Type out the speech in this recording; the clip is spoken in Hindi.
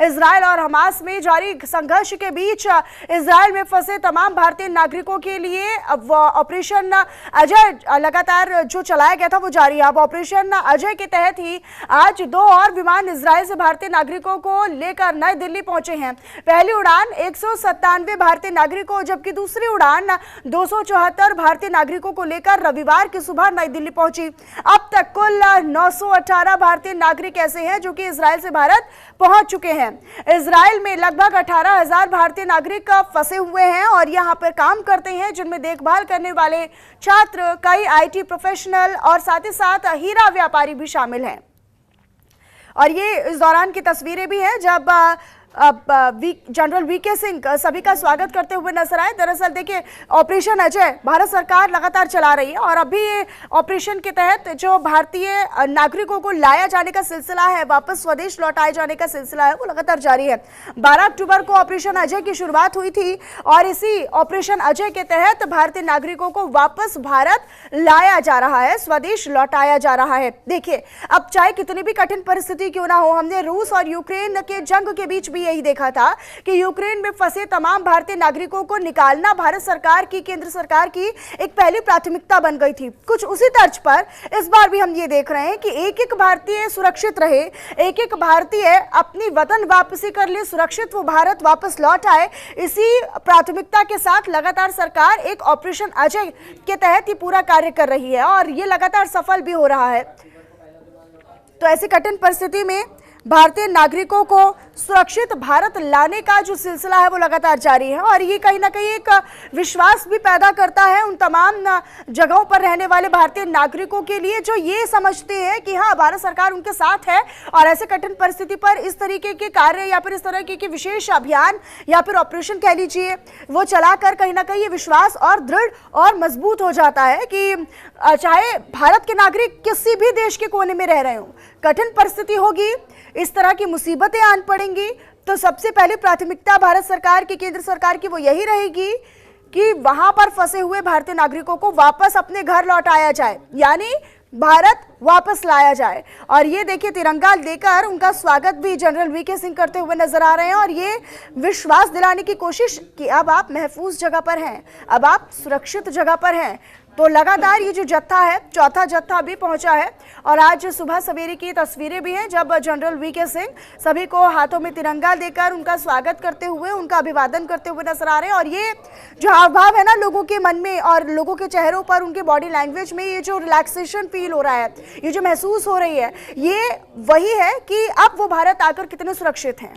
इजरायल और हमास में जारी संघर्ष के बीच इजरायल में फंसे तमाम भारतीय नागरिकों के लिए अब ऑपरेशन अजय लगातार जो चलाया गया था वो जारी है। अब ऑपरेशन अजय के तहत ही आज 2 और विमान इजरायल से भारतीय नागरिकों को लेकर नई दिल्ली पहुंचे हैं। पहली उड़ान 197 भारतीय नागरिकों जबकि दूसरी उड़ान 274 भारतीय नागरिकों को लेकर रविवार की सुबह नई दिल्ली पहुंची। अब तक कुल 918 भारतीय नागरिक ऐसे हैं जो कि इजरायल से भारत पहुंच चुके हैं। इजरायल में लगभग 18,000 भारतीय नागरिक फंसे हुए हैं और यहां पर काम करते हैं, जिनमें देखभाल करने वाले छात्र, कई IT प्रोफेशनल और साथ ही साथ हीरा व्यापारी भी शामिल हैं। और ये इस दौरान की तस्वीरें भी हैं जब जनरल VK सिंह सभी का स्वागत करते हुए नजर आए। दरअसल देखिए, ऑपरेशन अजय भारत सरकार लगातार चला रही है और अभी ये ऑपरेशन के तहत जो भारतीय नागरिकों को लाया जाने का सिलसिला है, वापस स्वदेश लौटाए जाने का सिलसिला है, वो लगातार जारी है। 12 अक्टूबर को ऑपरेशन अजय की शुरुआत हुई थी और इसी ऑपरेशन अजय के तहत भारतीय नागरिकों को वापस भारत लाया जा रहा है, स्वदेश लौटाया जा रहा है। देखिए, अब चाहे कितनी भी कठिन परिस्थिति क्यों ना हो, हमने रूस और यूक्रेन के जंग के बीच भी यही देखा था कि यूक्रेन में फंसे तमाम भारतीय नागरिकों को निकालना भारत सरकार की, केंद्र सरकार की एक पहली प्राथमिकता बन गई थी। कुछ उसी तर्ज पर इस बार भी हम ये देख रहे हैं कि एक-एक भारतीय सुरक्षित रहे, एक-एक भारतीय अपनी वतन वापसी कर ले, सुरक्षित वो भारत वापस लौट आए। इसी प्राथमिकता के साथ लगातार सरकार एक ऑपरेशन अजय के तहत ही पूरा कार्य कर रही है और ये लगातार सफल भी हो रहा है। तो ऐसी कठिन परिस्थिति में भारतीय नागरिकों को सुरक्षित भारत लाने का जो सिलसिला है वो लगातार जारी है और ये कहीं ना कहीं एक विश्वास भी पैदा करता है उन तमाम जगहों पर रहने वाले भारतीय नागरिकों के लिए जो ये समझते हैं कि हाँ, भारत सरकार उनके साथ है और ऐसे कठिन परिस्थिति पर इस तरीके के कार्य या फिर इस तरह के विशेष अभियान या फिर ऑपरेशन कह लीजिए वो चलाकर कहीं ना कहीं ये विश्वास और दृढ़ और मजबूत हो जाता है कि चाहे भारत के नागरिक किसी भी देश के कोने में रह रहे हो, कठिन परिस्थिति होगी, इस तरह की मुसीबतें आन पड़ेंगी, तो सबसे पहले प्राथमिकता भारत सरकार की, केंद्र सरकार की वो यही रहेगी कि वहां पर फंसे हुए भारतीय नागरिकों को वापस अपने घर लौटाया जाए, यानी भारत वापस लाया जाए। और ये देखिए, तिरंगा लेकर उनका स्वागत भी जनरल VK सिंह करते हुए नजर आ रहे हैं और ये विश्वास दिलाने की कोशिश कि अब आप महफूज जगह पर हैं, अब आप सुरक्षित जगह पर हैं। तो लगातार ये जो जत्था है, चौथा जत्था भी पहुंचा है और आज सुबह सवेरे की तस्वीरें भी हैं जब जनरल VK सिंह सभी को हाथों में तिरंगा देकर उनका स्वागत करते हुए, उनका अभिवादन करते हुए नजर आ रहे हैं। और ये जो हाव भाव है ना लोगों के मन में और लोगों के चेहरों पर, उनके बॉडी लैंग्वेज में ये जो रिलैक्सेशन फील हो रहा है, ये जो महसूस हो रही है, ये वही है कि अब वो भारत आकर कितने सुरक्षित हैं।